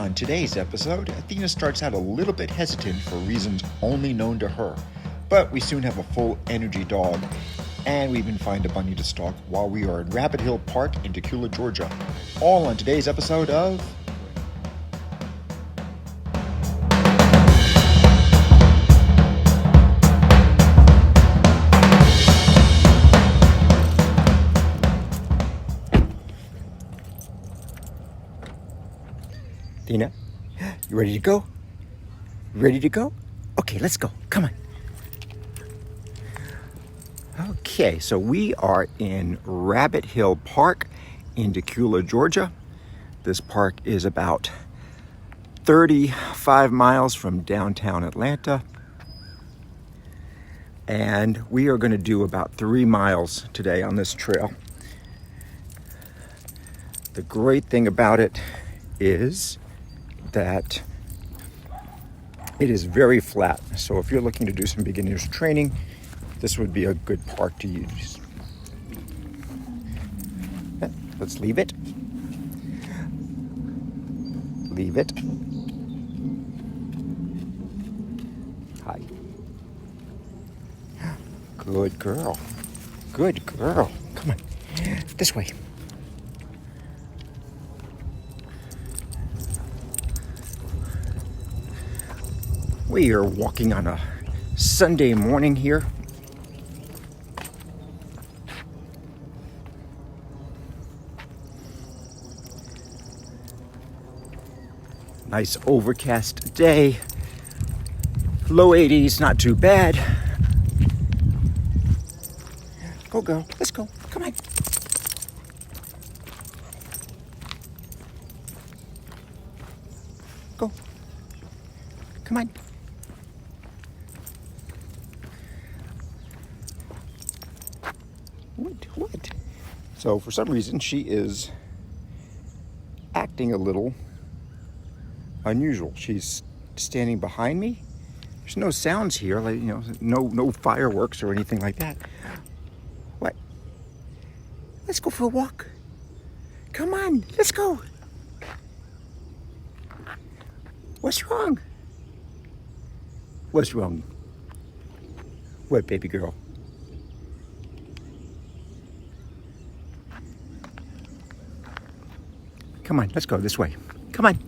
On today's episode, Athena starts out a little bit hesitant for reasons only known to her, but we soon have a full energy dog, and we even find a bunny to stalk while we are in Rabbit Hill Park in Dacula, Georgia. All on today's episode of... Athena, you ready to go? Ready to go? Okay, let's go. Come on. Okay, so we are in Rabbit Hill Park in Dacula, Georgia. This park is about 35 miles from downtown Atlanta. And we are going to do about 3 miles today on this trail. The great thing about it is that it is very flat. So if you're looking to do some beginner's training, this would be a good park to use. Let's leave it. Leave it. Hi. Good girl. Good girl. Come on. This way. We are walking on a Sunday morning here. Nice overcast day. Low 80s, not too bad. Go girl, let's go. Come on. Go. Come on. What? So for some reason she is acting a little unusual. She's standing behind me. There's no sounds here, like no fireworks or anything like that. What? Let's go for a walk. Come on, let's go. What's wrong? What's wrong? What, baby girl? Come on, let's go this way. Come on.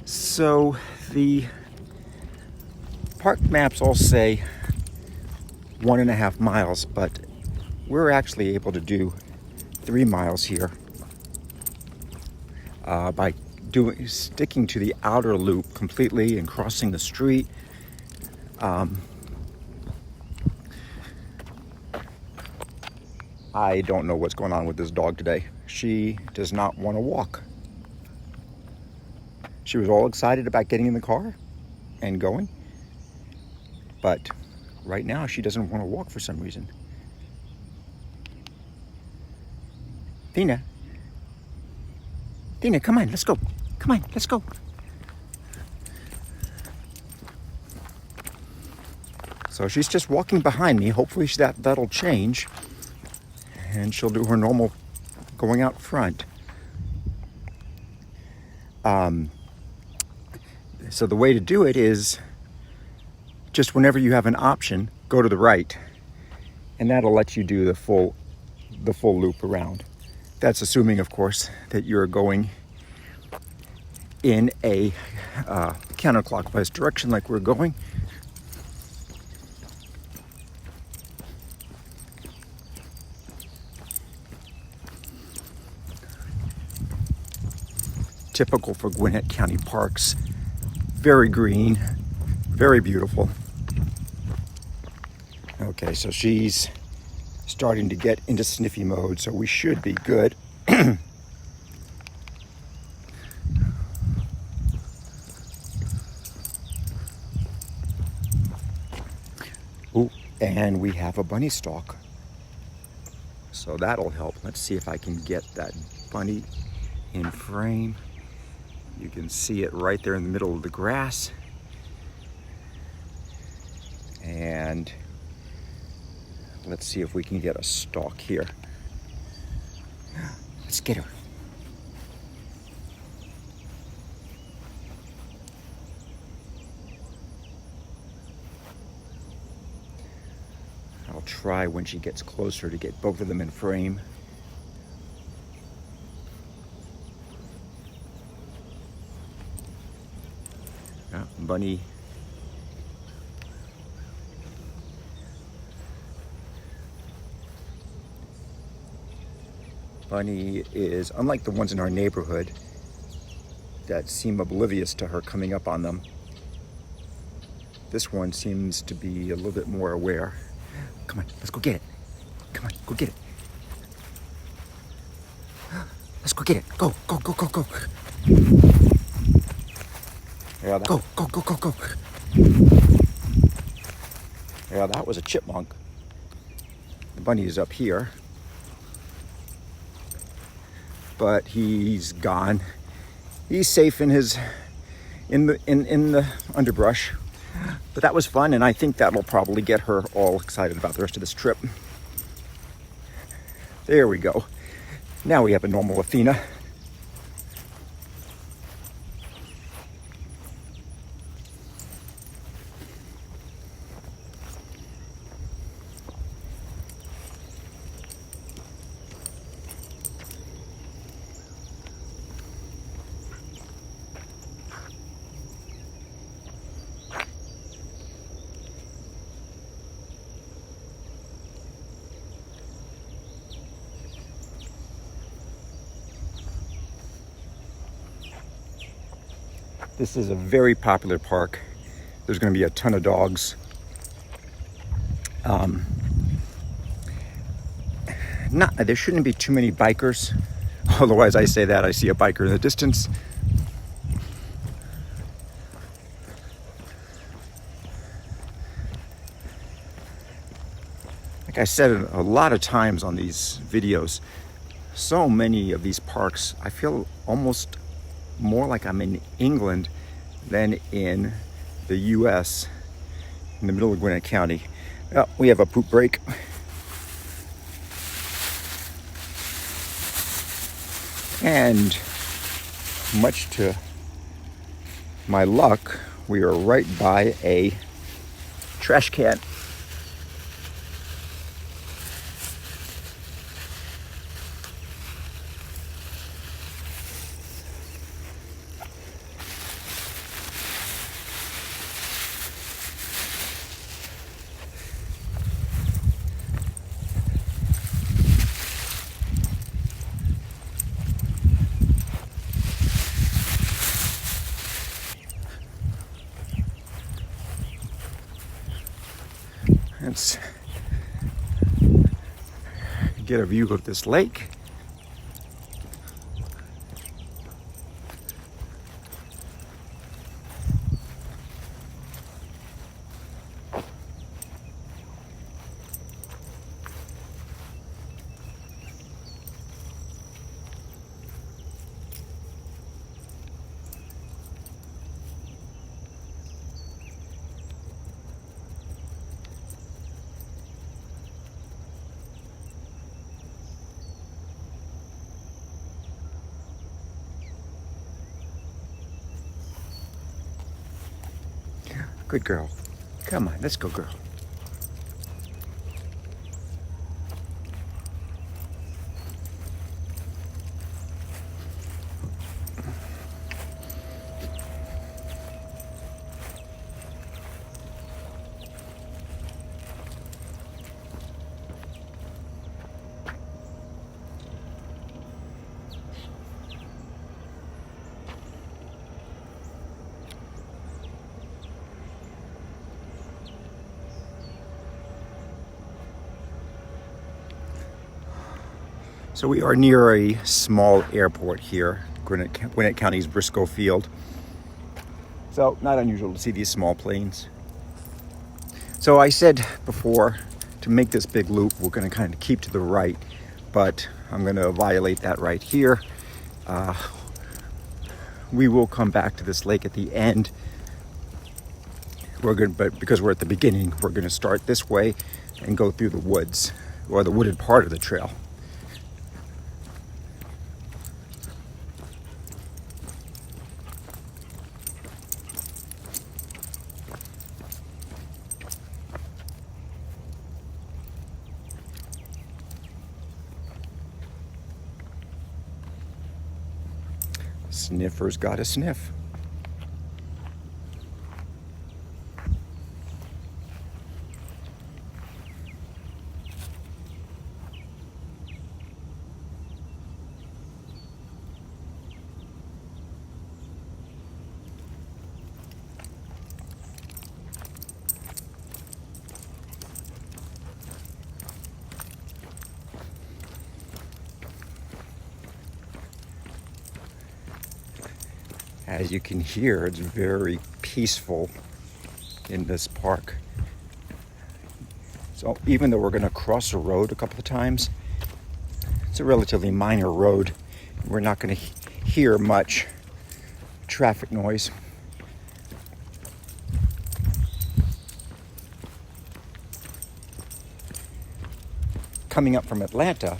So the park maps all say 1.5 miles, but we're actually able to do 3 miles here by sticking to the outer loop completely and crossing the street. I don't know what's going on with this dog today. She does not want to walk. She was all excited about getting in the car and going, but right now she doesn't want to walk for some reason. Athena, come on, let's go. Come on, let's go. So she's just walking behind me. Hopefully that'll change, and she'll do her normal going out front. So the way to do it is just whenever you have an option, go to the right, and that'll let you do the full loop around. That's assuming, of course, that you're going in a counterclockwise direction like we're going. Typical for Gwinnett County parks. Very green, very beautiful. Okay, so she's starting to get into sniffy mode, so we should be good. Ooh, and we have a bunny stalk So that'll help. Let's see if I can get that bunny in frame. You can see it right there in the middle of the grass. And let's see if we can get a stalk here. Let's get her. I'll try when she gets closer to get both of them in frame. Yeah, bunny. Bunny is, unlike the ones in our neighborhood that seem oblivious to her coming up on them, this one seems to be a little bit more aware. Come on, let's go get it. Come on, go get it. Let's go get it. Go, go, go, go, go. Yeah, go, go, go, go, go. Yeah, that was a chipmunk. The bunny is up here. But he's gone. He's safe in the underbrush. But that was fun, and I think that'll probably get her all excited about the rest of this trip. There we go. Now we have a normal Athena. This is a very popular park. There's going to be a ton of dogs. There shouldn't be too many bikers. Otherwise, I say that, I see a biker in the distance. Like I said a lot of times on these videos, so many of these parks, I feel almost more like I'm in England than in the US, in the middle of Gwinnett County. Oh, we have a poop break. And much to my luck, we are right by a trash can. Let's get a view of this lake. Good girl. Come on, let's go, girl. So we are near a small airport here, Gwinnett County's Briscoe Field. So not unusual to see these small planes. So I said before, to make this big loop, we're going to kind of keep to the right. but I'm going to violate that right here. We will come back to this lake at the end. But because we're at the beginning, we're going to start this way and go through the woods, or the wooded part of the trail. Sniffer's got a sniff. As you can hear, it's very peaceful in this park. So even though we're going to cross a road a couple of times, it's a relatively minor road. We're not going to hear much traffic noise. Coming up from Atlanta,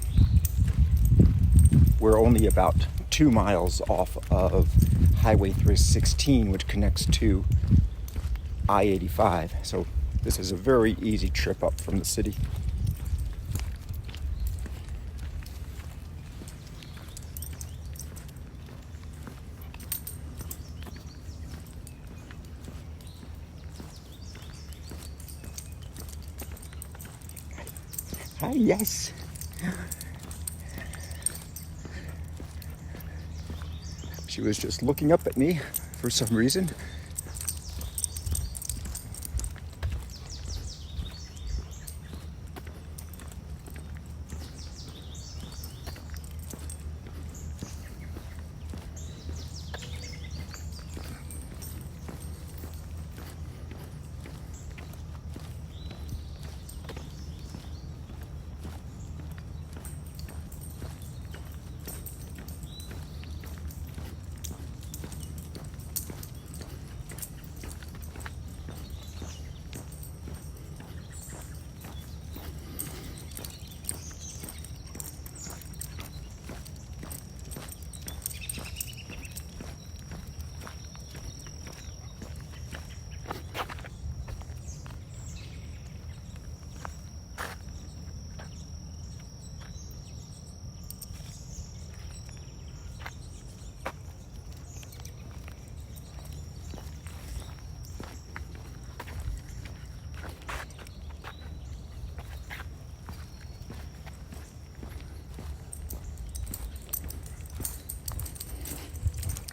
we're only about 2 miles off of Highway 316, which connects to I-85. So this is a very easy trip up from the city. Hi, yes. She was just looking up at me for some reason.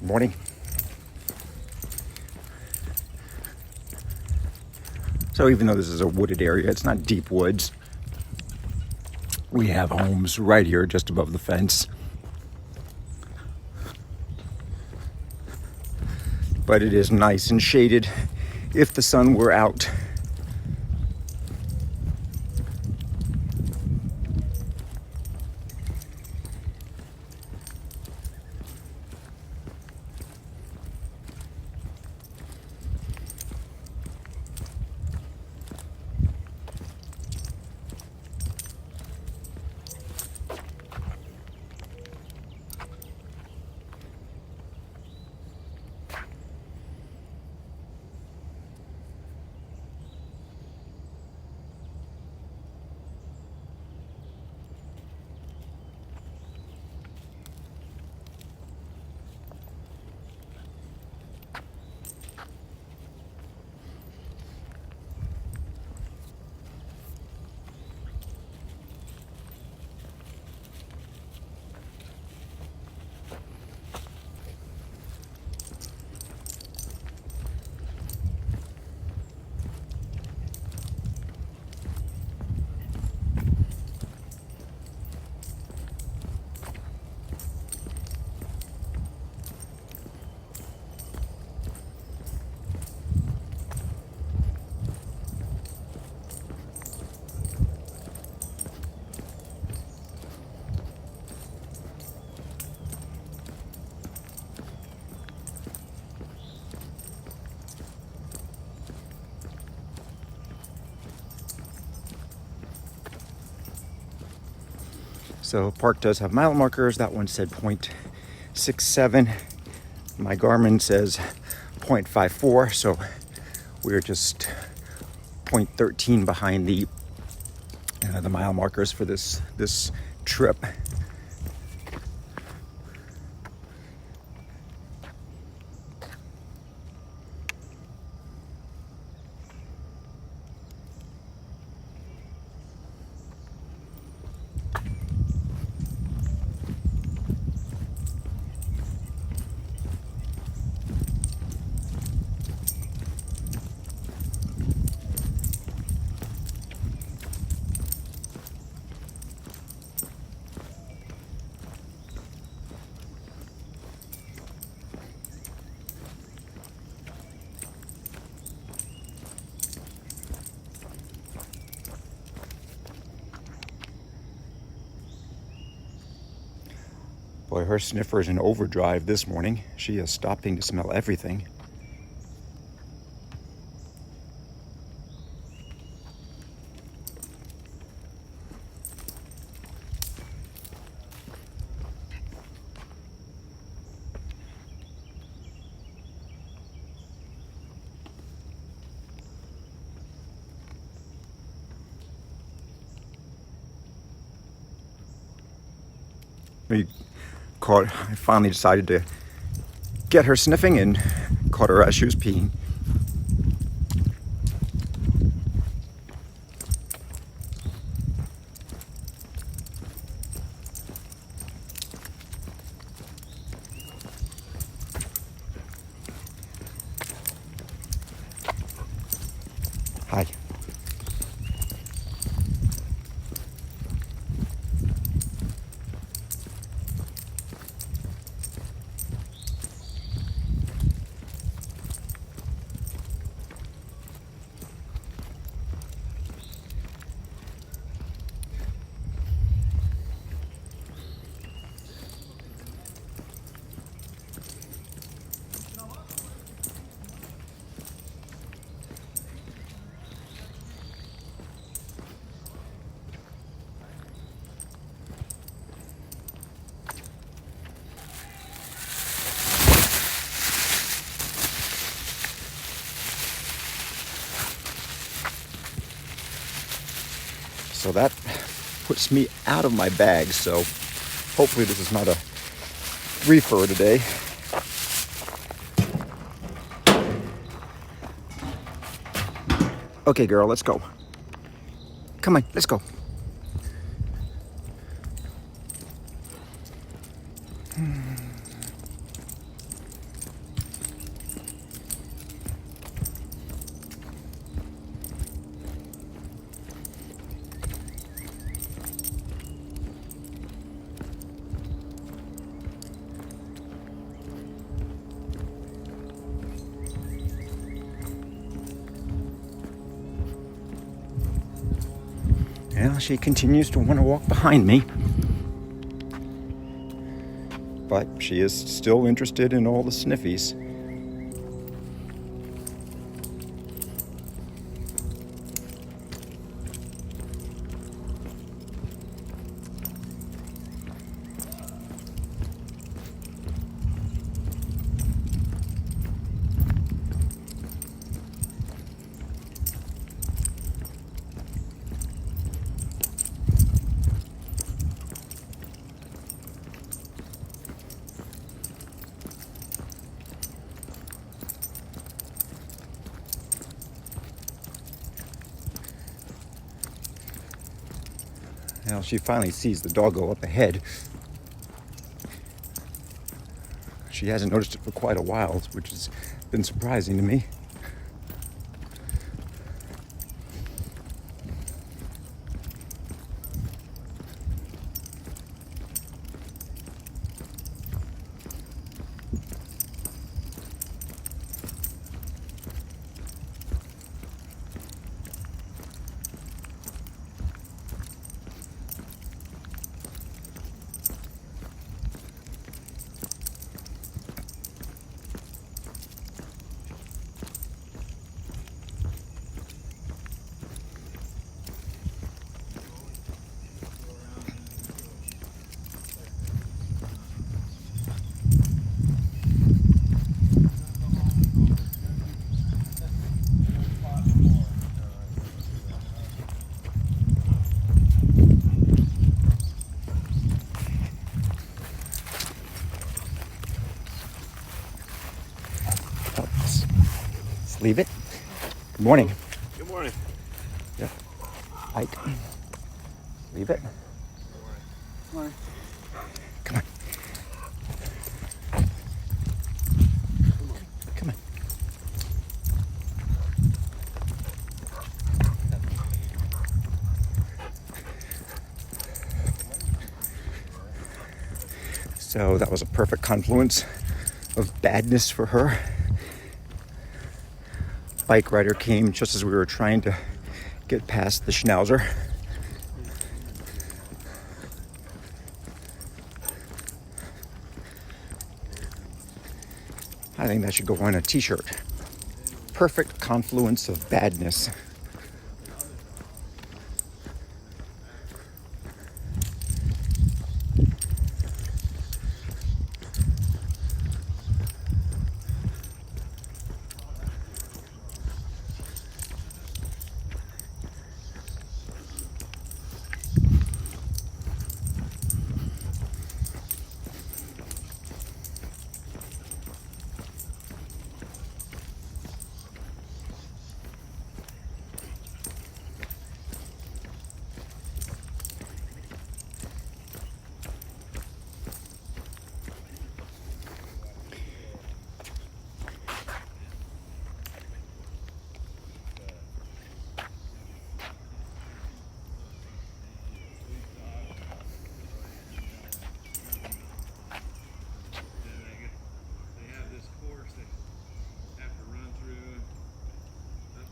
Good morning. So even though this is a wooded area, it's not deep woods. We have homes right here just above the fence. But it is nice and shaded if the sun were out. So park does have mile markers. That one said 0.67. My Garmin says 0.54. So we're just 0.13 behind the mile markers for this trip. Boy, her sniffer is in overdrive this morning. She is stopping to smell everything. I finally decided to get her sniffing and caught her as she was peeing. Hi. So that puts me out of my bag, so hopefully this is not a reefer today. Okay, girl, let's go. Come on, let's go. Well, she continues to want to walk behind me, but she is still interested in all the sniffies. Now she finally sees the doggo up ahead. She hasn't noticed it for quite a while, which has been surprising to me. Leave it. Good morning. Good morning. Yep. Ike. Leave it. Good morning. Come on. Come on. So that was a perfect confluence of badness for her. Bike rider came just as we were trying to get past the schnauzer. I think that should go on a t-shirt. Perfect confluence of badness.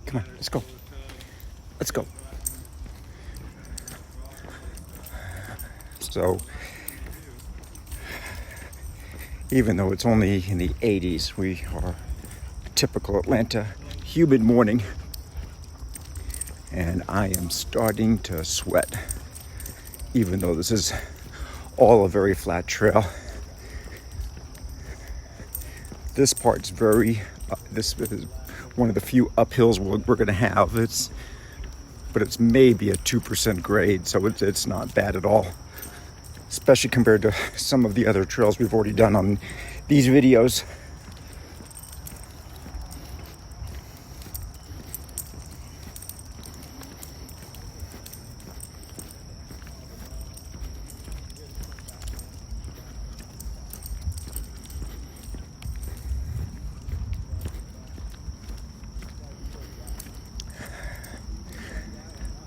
Come on, let's go. Let's go. So, even though it's only in the 80s, we are a typical Atlanta humid morning, and I am starting to sweat, even though this is all a very flat trail. This part's this is one of the few uphills we're going to have. But it's maybe a 2% grade, so it's not bad at all, especially compared to some of the other trails we've already done on these videos.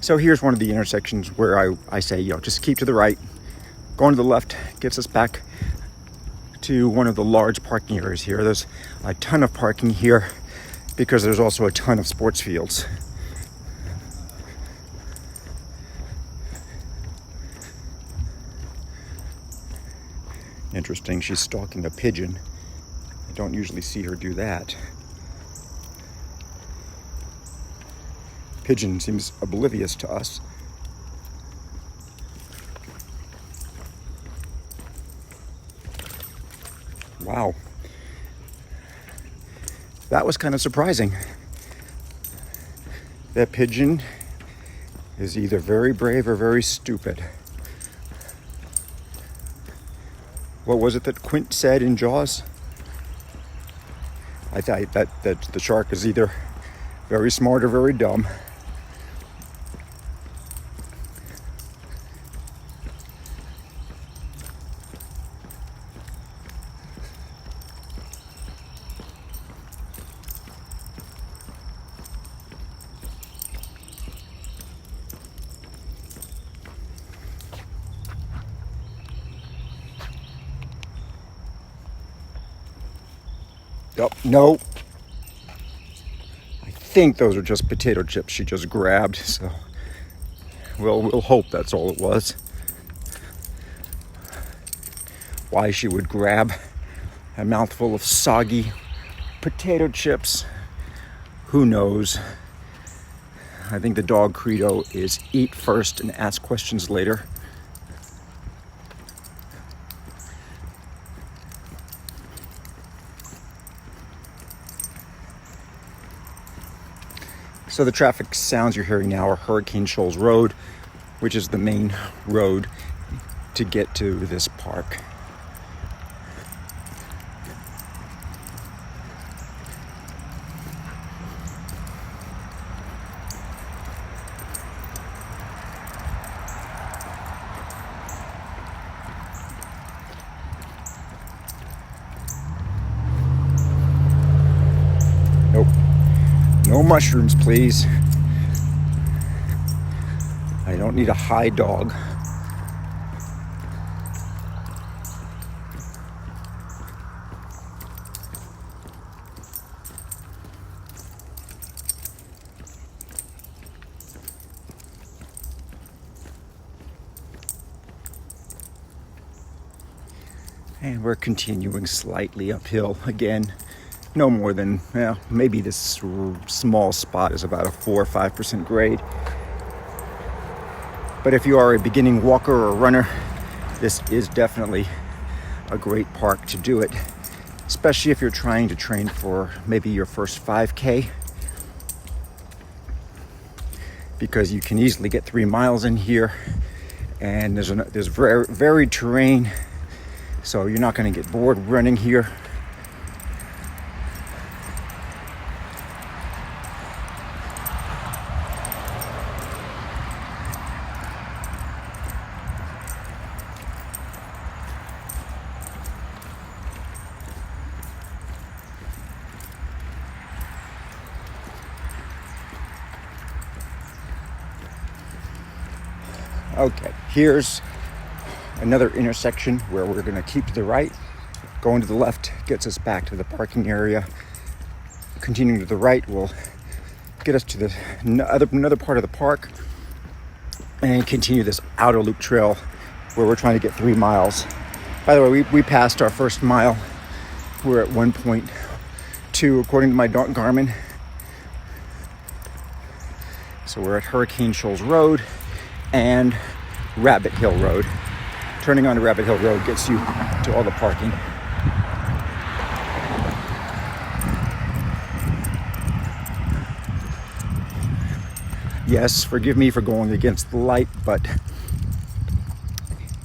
So here's one of the intersections where I say, just keep to the right. Going to the left gets us back to one of the large parking areas here. There's a ton of parking here because there's also a ton of sports fields. Interesting, she's stalking a pigeon. I don't usually see her do that. Pigeon seems oblivious to us. Wow. That was kind of surprising. That pigeon is either very brave or very stupid. What was it that Quint said in Jaws? I thought that the shark is either very smart or very dumb. Oh, no. I think those are just potato chips she just grabbed, so we'll hope that's all it was. Why she would grab a mouthful of soggy potato chips, who knows? I think the dog credo is eat first and ask questions later. So the traffic sounds you're hearing now are Hurricane Shoals Road, which is the main road to get to this park. mushrooms, please. I don't need a high dog. And we're continuing slightly uphill again. No more than, well, maybe this small spot is about a 4 or 5% grade. But if you are a beginning walker or runner, this is definitely a great park to do it, especially if you're trying to train for maybe your first 5K, because you can easily get 3 miles in here, and there's very varied terrain, so you're not going to get bored running here. Okay, here's another intersection where we're going to keep to the right. Going to the left gets us back to the parking area. Continuing to the right will get us to the another part of the park, and continue this outer loop trail where we're trying to get 3 miles. By the way, we passed our first mile. We're at 1.2 according to my Garmin. So we're at Hurricane Shoals Road and Rabbit Hill Road. Turning onto Rabbit Hill Road gets you to all the parking. Yes, forgive me for going against the light, but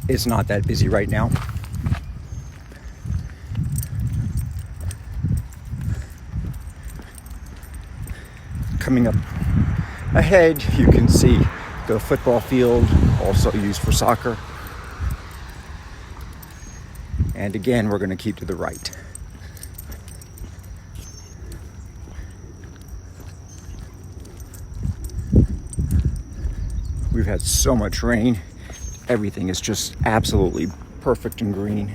it's not that busy right now. Coming up ahead, you can see the football field, also used for soccer. And again, we're going to keep to the right. We've had so much rain. Everything is just absolutely perfect and green.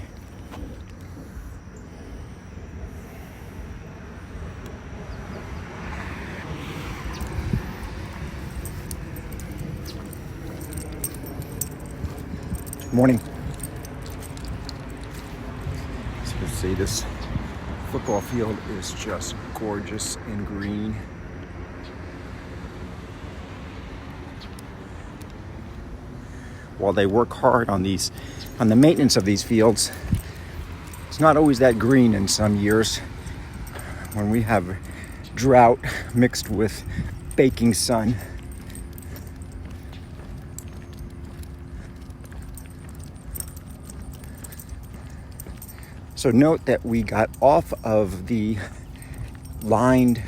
Morning. So you can see this football field is just gorgeous and green. While they work hard on the maintenance of these fields, it's not always that green in some years. When we have drought mixed with baking sun. So note that we got off of the lined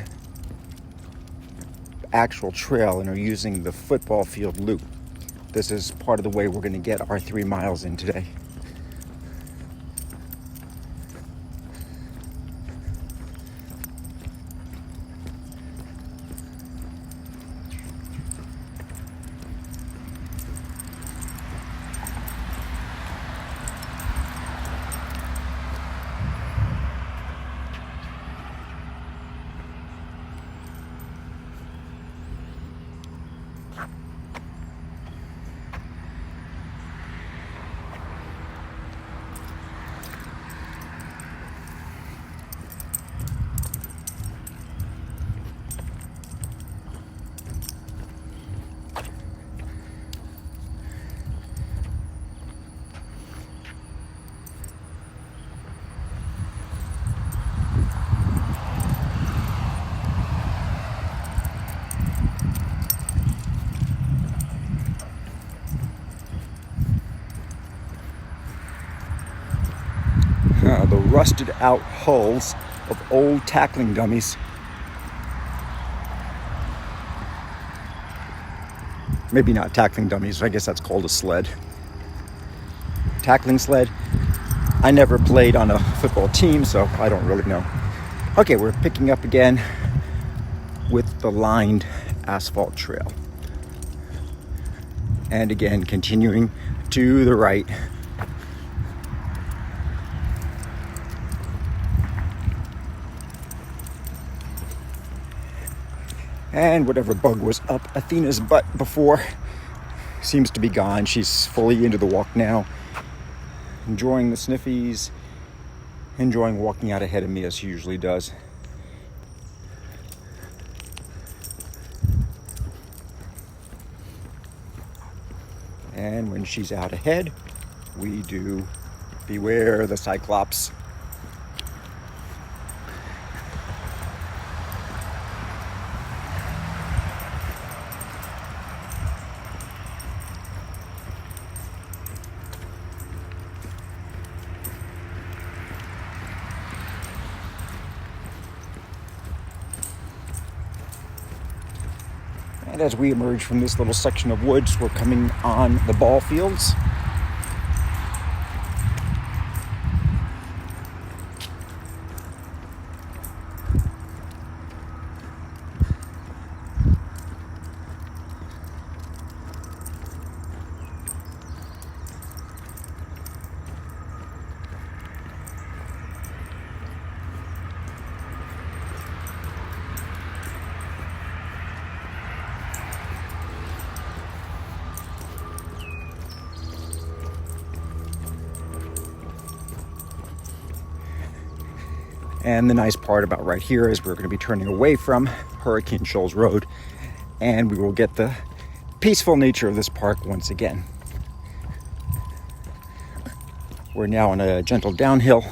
actual trail and are using the football field loop. This is part of the way we're going to get our 3 miles in today. The rusted out hulls of old tackling dummies. Maybe not tackling dummies, I guess that's called a sled. Tackling sled. I never played on a football team, so I don't really know. Okay, we're picking up again. with the lined asphalt trail. And again, continuing to the right. And whatever bug was up Athena's butt before seems to be gone. She's fully into the walk now, enjoying the sniffies, enjoying walking out ahead of me as she usually does. And when she's out ahead, we do beware the Cyclops. And as we emerge from this little section of woods, we're coming on the ball fields. And the nice part about right here is we're going to be turning away from Hurricane Shoals Road, and we will get the peaceful nature of this park once again. We're now on a gentle downhill.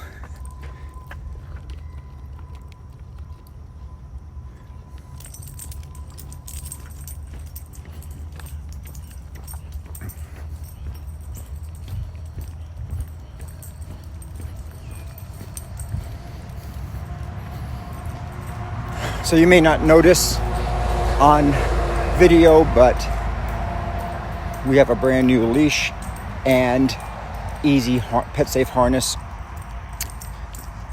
So you may not notice on video, but we have a brand new leash and easy pet safe harness.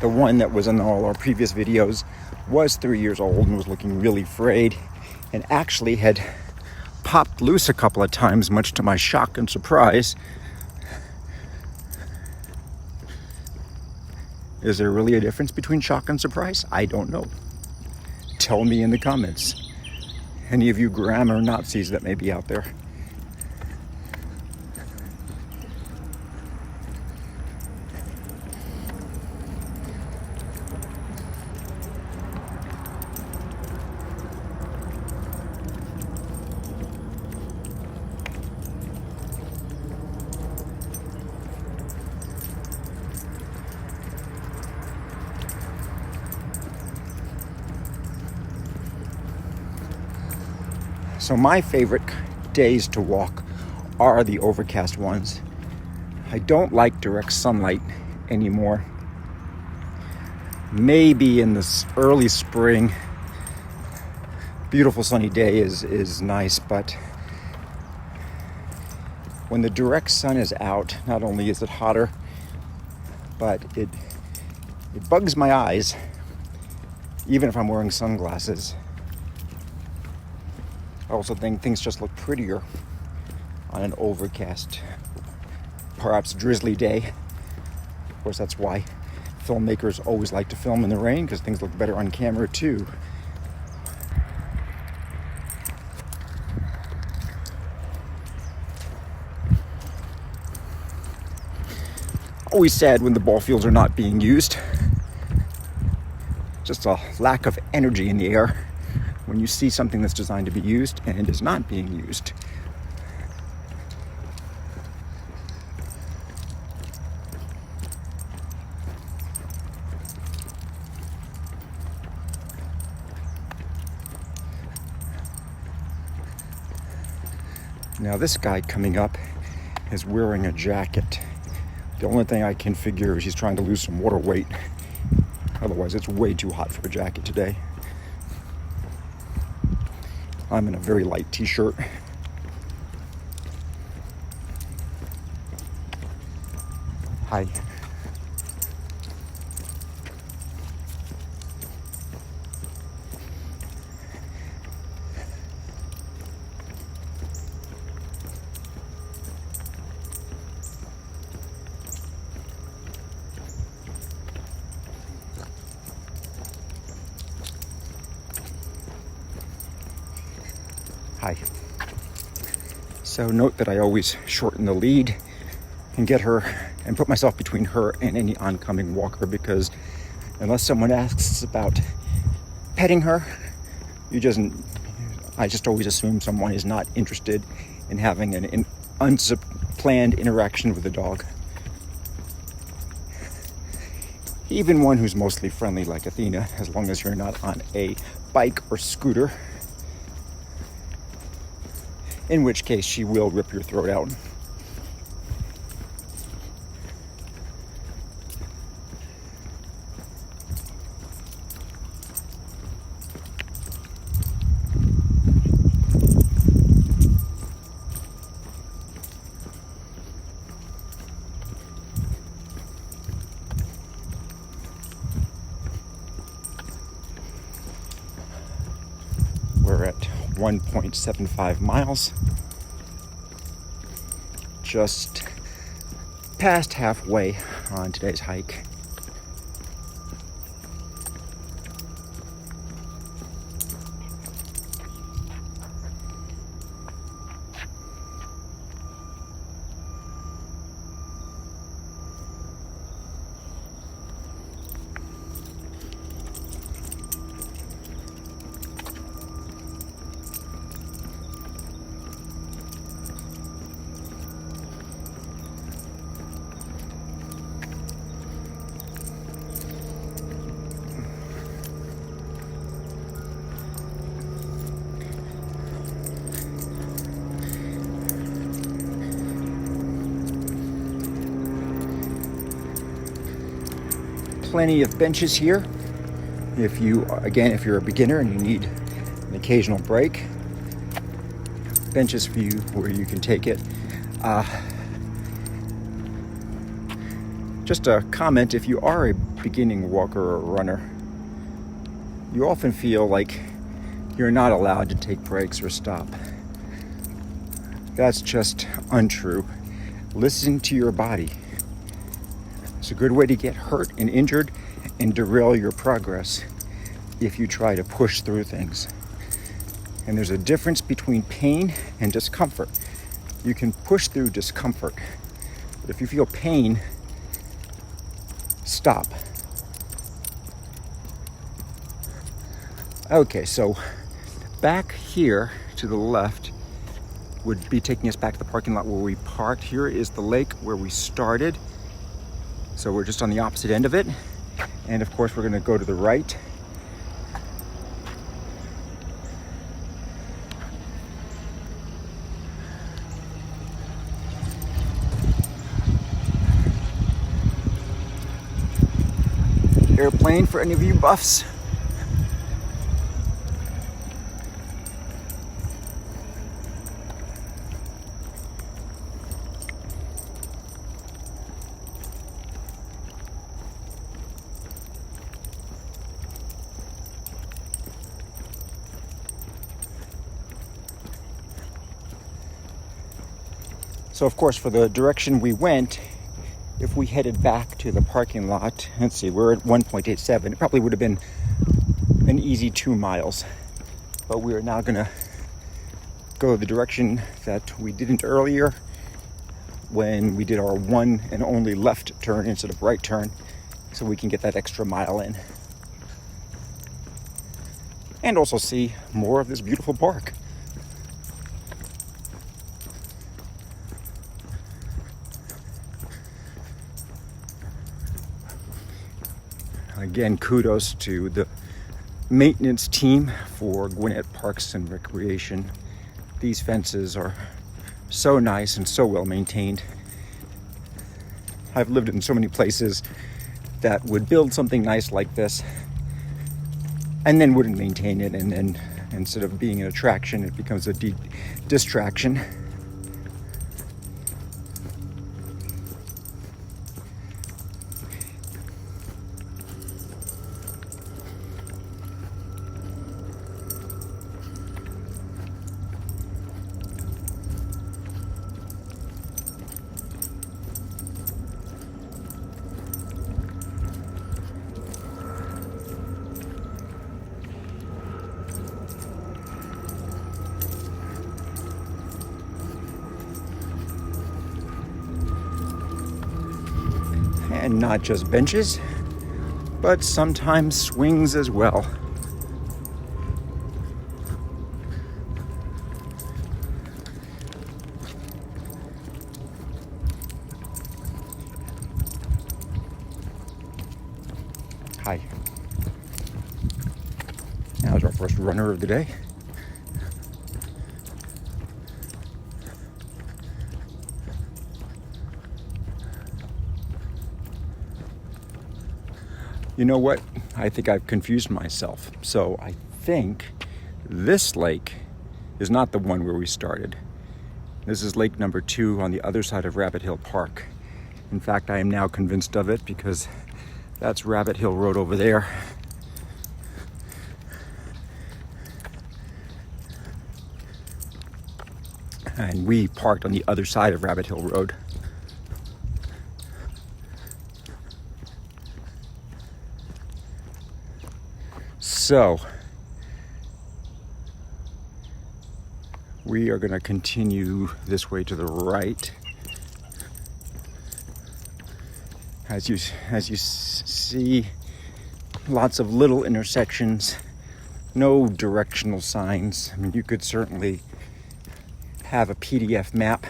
The one that was in all our previous videos was 3 years old and was looking really frayed and actually had popped loose a couple of times, much to my shock and surprise. Is there really a difference between shock and surprise? I don't know. Tell me in the comments. Any of you grammar Nazis that may be out there. So my favorite days to walk are the overcast ones. I don't like direct sunlight anymore. Maybe in this early spring, beautiful sunny day is nice, but when the direct sun is out, not only is it hotter, but it bugs my eyes, even if I'm wearing sunglasses. I also think things just look prettier on an overcast, perhaps drizzly day. Of course, that's why filmmakers always like to film in the rain, because things look better on camera too. Always sad when the ball fields are not being used. Just a lack of energy in the air when you see something that's designed to be used and is not being used. Now this guy coming up is wearing a jacket. The only thing I can figure is he's trying to lose some water weight. Otherwise, it's way too hot for a jacket today. I'm in a very light t-shirt. Hi. Hi. So note that I always shorten the lead and get her and put myself between her and any oncoming walker, because unless someone asks about petting her, I just always assume someone is not interested in having an unplanned interaction with the dog. Even one who's mostly friendly like Athena, as long as you're not on a bike or scooter, in which case she will rip your throat out. We're at 1.75 miles, just past halfway on today's hike. Plenty of benches here. If you're a beginner and you need an occasional break, benches for you where you can take it. Just a comment, if you are a beginning walker or runner, you often feel like you're not allowed to take breaks or stop. That's just untrue. Listen to your body. It's a good way to get hurt and injured and derail your progress if you try to push through things. And there's a difference between pain and discomfort. You can push through discomfort, but if you feel pain, stop. Okay, so back here to the left would be taking us back to the parking lot where we parked. Here is the lake where we started. So we're just on the opposite end of it. And of course, we're gonna go to the right. Airplane for any of you buffs. So of course, for the direction we went, if we headed back to the parking lot, let's see, we're at 1.87. It probably would have been an easy 2 miles. But we are now gonna go the direction that we didn't earlier when we did our one and only left turn instead of right turn, so we can get that extra mile in. And also see more of this beautiful park. Again, kudos to the maintenance team for Gwinnett Parks and Recreation. These fences are so nice and so well maintained. I've lived in so many places that would build something nice like this and then wouldn't maintain it, and then instead of being an attraction, it becomes a distraction. and not just benches, but sometimes swings as well. Hi. Now's our first runner of the day. You know what? I think I've confused myself. So I think this lake is not the one where we started. This is lake number 2 on the other side of Rabbit Hill Park. In fact, I am now convinced of it because that's Rabbit Hill Road over there. And we parked on the other side of Rabbit Hill Road. So, we are going to continue this way to the right. As you see, lots of little intersections, no directional signs. I mean, you could certainly have a PDF map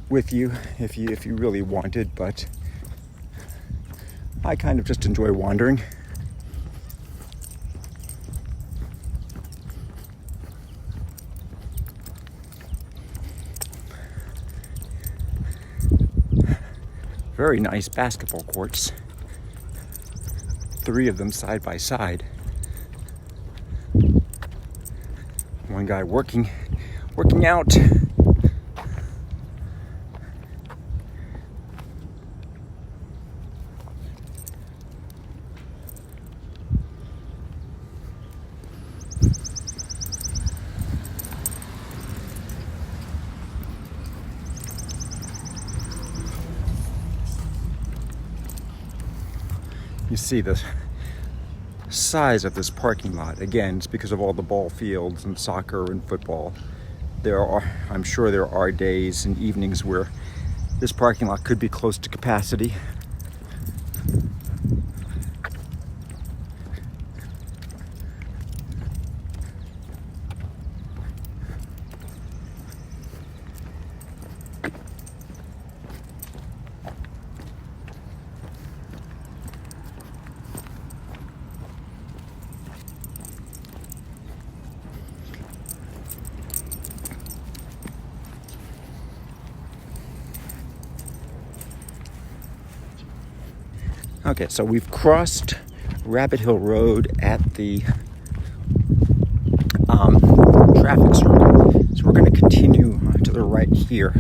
with you if you really wanted, but I kind of just enjoy wandering. Very nice basketball courts. 3 of them side by side. One guy working out. You see the size of this parking lot. Again, it's because of all the ball fields and soccer and football. I'm sure there are days and evenings where this parking lot could be close to capacity. Okay, so we've crossed Rabbit Hill Road at the traffic circle. So we're going to continue to the right here.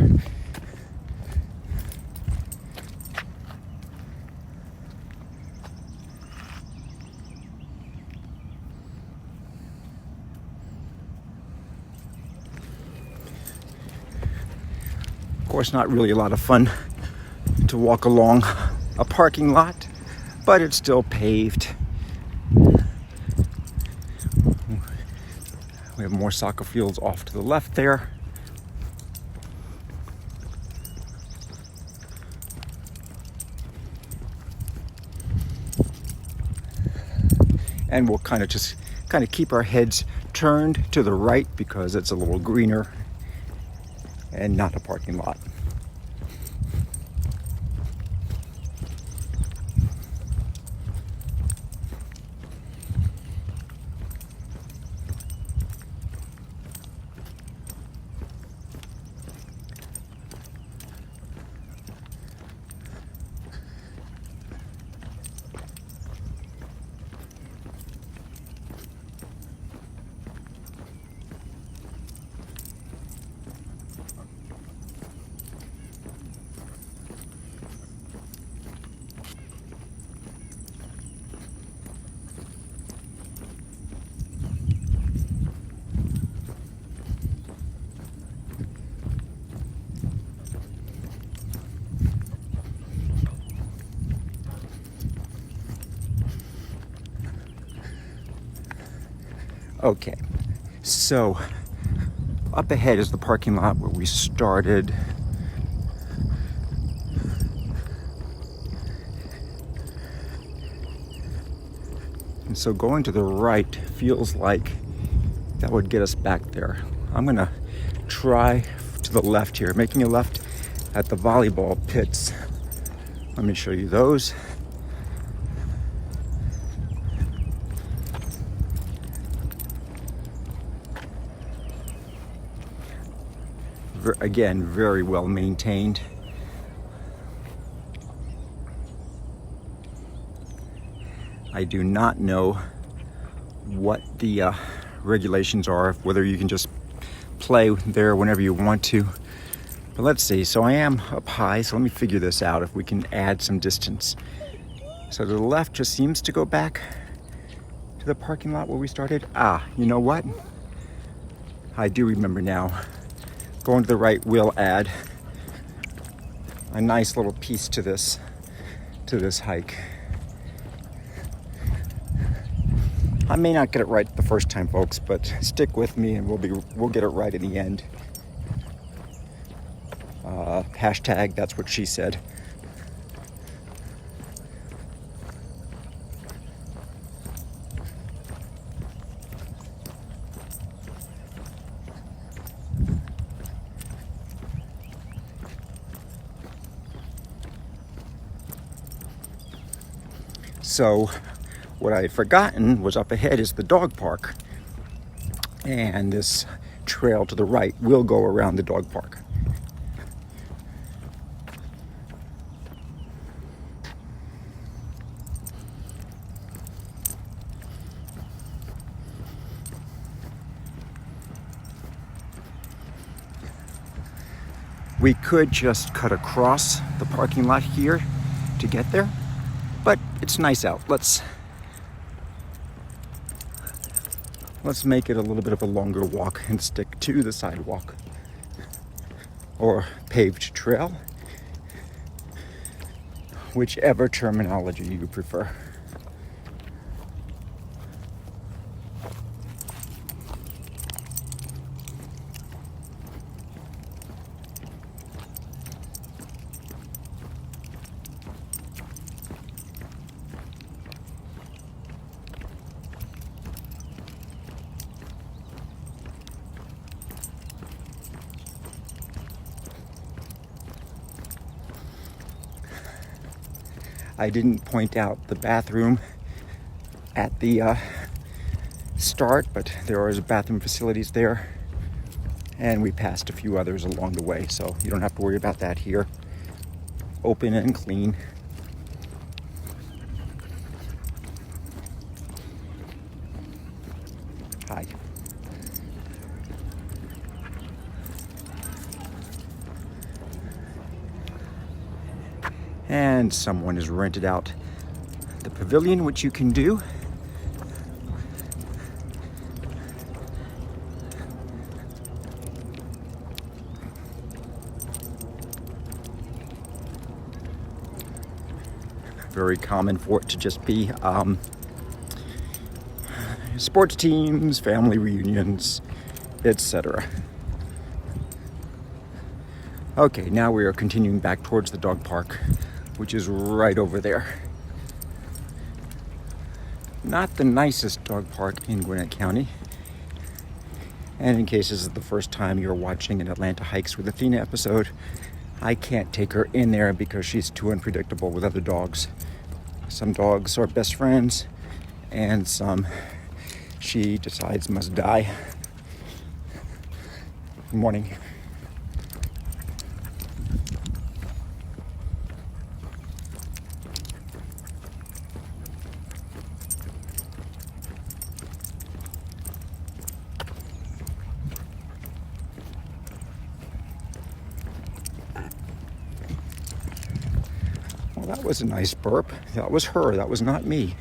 Of course, not really a lot of fun to walk along a parking lot, but it's still paved. We have more soccer fields off to the left there. And we'll kind of keep our heads turned to the right because it's a little greener and not a parking lot. Okay, so up ahead is the parking lot where we started. And so going to the right feels like that would get us back there. I'm gonna try to the left here, making a left at the volleyball pits. Let me show you those. Again, very well maintained. I do not know what the regulations are, whether you can just play there whenever you want to. But let's see, so I am up high, so let me figure this out if we can add some distance. So to the left just seems to go back to the parking lot where we started. You know what? I do remember now. Going to the right will add a nice little piece to this hike. I may not get it right the first time, folks, but stick with me and we'll get it right in the end. Hashtag that's what she said. So what I had forgotten was up ahead is the dog park. And this trail to the right will go around the dog park. We could just cut across the parking lot here to get there, but it's nice out. Let's make it a little bit of a longer walk and stick to the sidewalk or paved trail, whichever terminology you prefer. I didn't point out the bathroom at the start, but there are bathroom facilities there, and we passed a few others along the way, so you don't have to worry about that here. Open and clean. Hi. And someone has rented out the pavilion, which you can do. Very common for it to just be sports teams, family reunions, etc. Okay, now we are continuing back towards the dog park, which is right over there. Not the nicest dog park in Gwinnett County. And in case this is the first time you're watching an Atlanta Hikes with Athena episode, I can't take her in there because she's too unpredictable with other dogs. Some dogs are best friends, and some she decides must die. Good morning. Well, that was a nice burp. That was her. That was not me.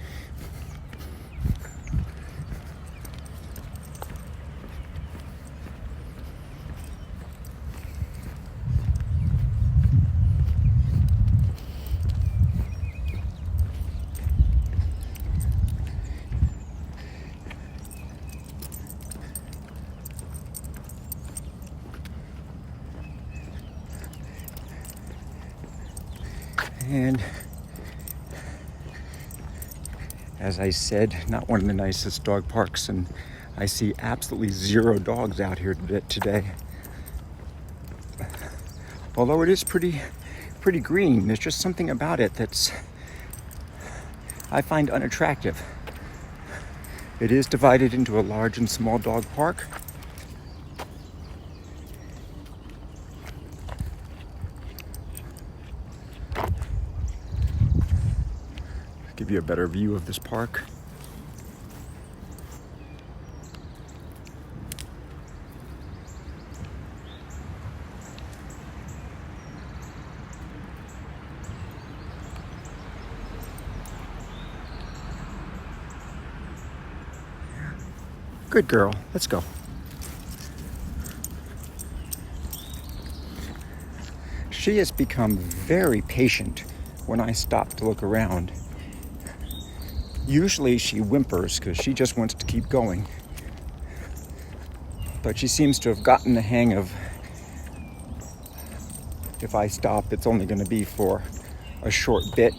And As I said, not one of the nicest dog parks, and I see absolutely zero dogs out here today. Although it is pretty green, there's just something about it that's I find unattractive. It is divided into a large and small dog park. Give you a better view of this park. Good girl, let's go. She has become very patient when I stop to look around. Usually she whimpers because she just wants to keep going. But she seems to have gotten the hang of, if I stop, it's only going to be for a short bit.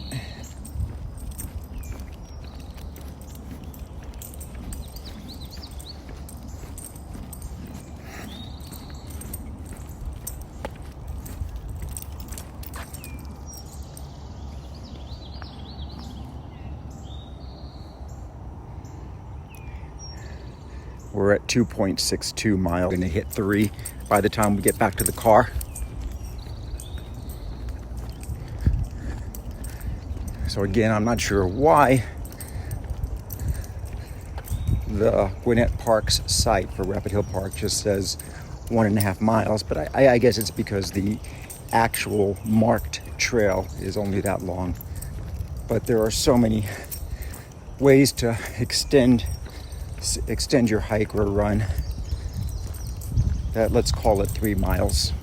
We're at 2.62 miles. We're going to hit 3 by the time we get back to the car. So again, I'm not sure why the Gwinnett Park's site for Rapid Hill Park just says 1.5 miles, but I guess it's because the actual marked trail is only that long. But there are so many ways to extend your hike or run that let's call it 3 miles.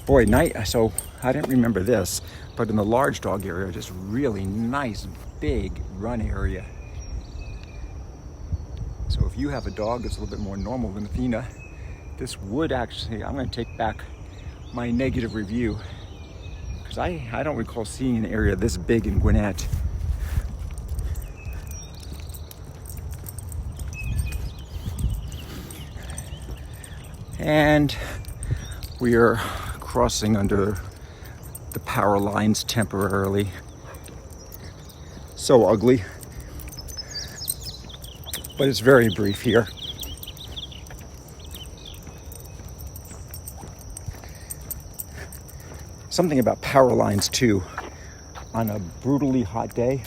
Boy, so I didn't remember this, but in the large dog area, just really nice big run area. So if you have a dog that's a little bit more normal than Athena, this would actually, I'm going to take back my negative review, because I don't recall seeing an area this big in Gwinnett. And we are crossing under the power lines temporarily. So ugly, but it's very brief here. Something about power lines too. On a brutally hot day,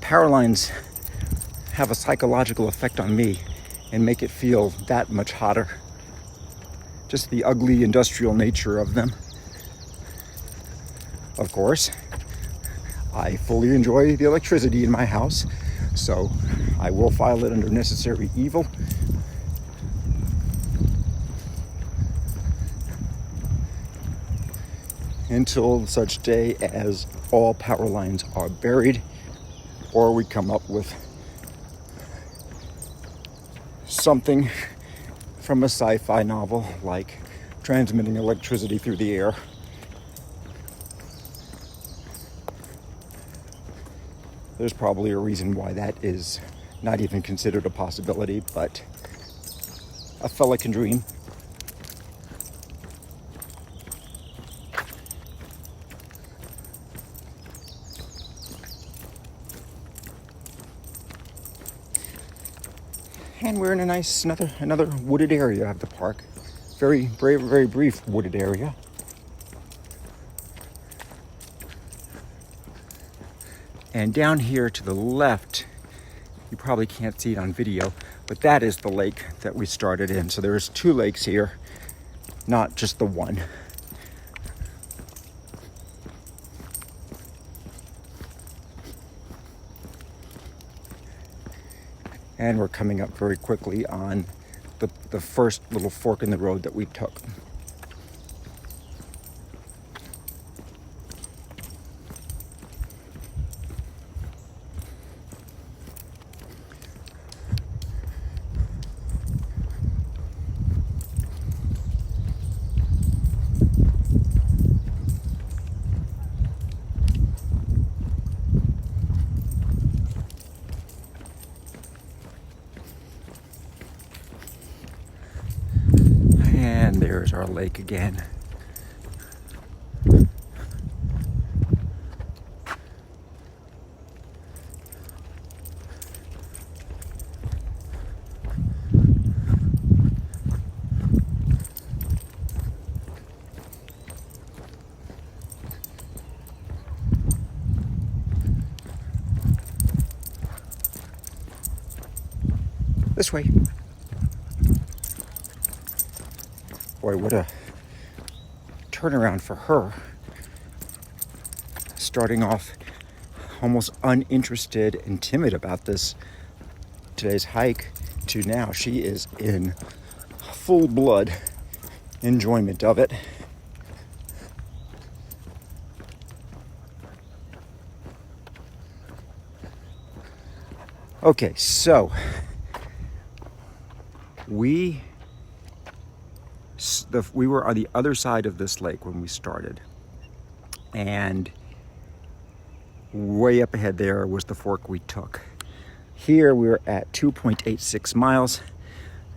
power lines have a psychological effect on me and make it feel that much hotter. Just the ugly industrial nature of them. Of course, I fully enjoy the electricity in my house, so I will file it under necessary evil. Until such day as all power lines are buried, or we come up with something from a sci-fi novel like transmitting electricity through the air. There's probably a reason why that is not even considered a possibility, but a fella can dream. And we're in a nice, another wooded area of the park. Very brief wooded area. And down here to the left, you probably can't see it on video, but that is the lake that we started in. So there's 2 lakes here, not just the one. And we're coming up very quickly on the first little fork in the road that we took. And there's our lake again. This way. Boy, what a turnaround for her. Starting off almost uninterested and timid about today's hike to now she is in full blood enjoyment of it. Okay, so we were on the other side of this lake when we started, and way up ahead there was the fork we took. Here we're at 2.86 miles,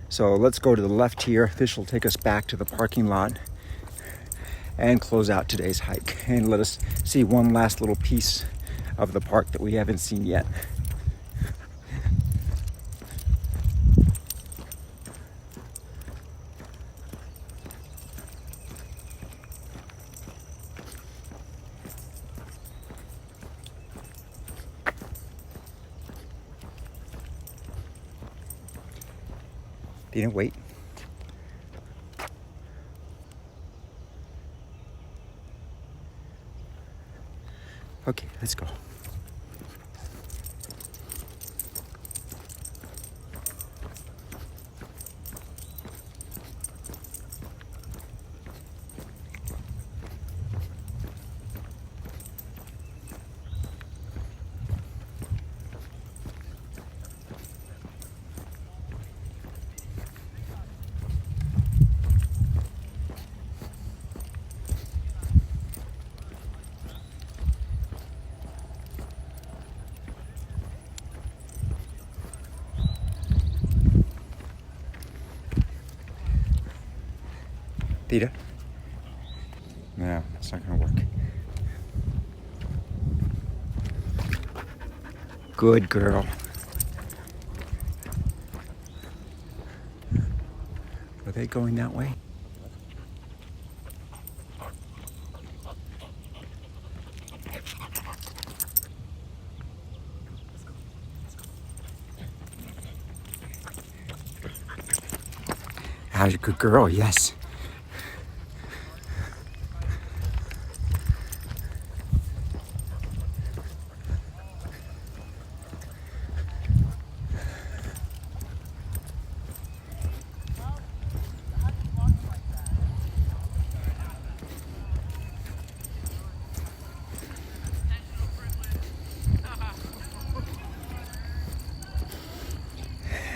so let's go to the left here. This will take us back to the parking lot and close out today's hike, and let us see one last little piece of the park that we haven't seen yet. Didn't wait. Okay, let's go. Theta? No, it's not gonna work. Good girl. Are they going that way? How's a good girl? Yes.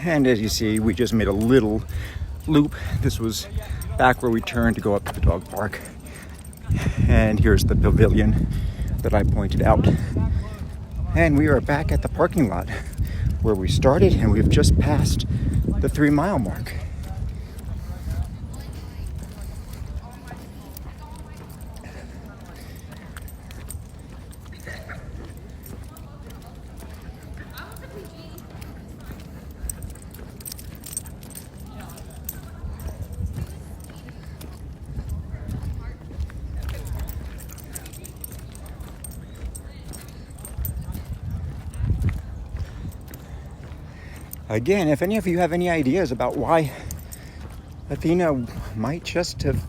And as you see, we just made a little loop. This was back where we turned to go up to the dog park. And here's the pavilion that I pointed out. And we are back at the parking lot where we started, and we've just passed the 3-mile mark. Again, if any of you have any ideas about why Athena might just have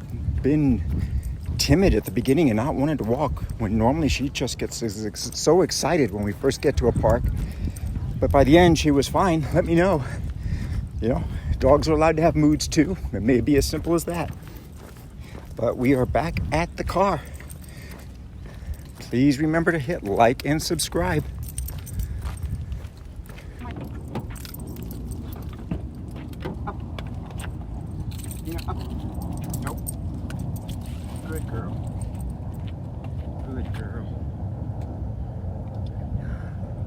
been timid at the beginning and not wanted to walk, when normally she just gets so excited when we first get to a park, but by the end she was fine, let me know. You know, dogs are allowed to have moods too. It may be as simple as that. But we are back at the car. Please remember to hit like and subscribe. Up. Nope. Good girl. Good girl.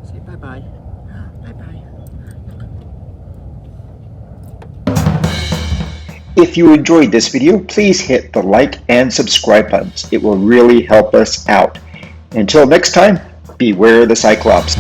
Say bye-bye. Bye-bye. If you enjoyed this video, please hit the like and subscribe buttons. It will really help us out. Until next time, beware the Cyclops.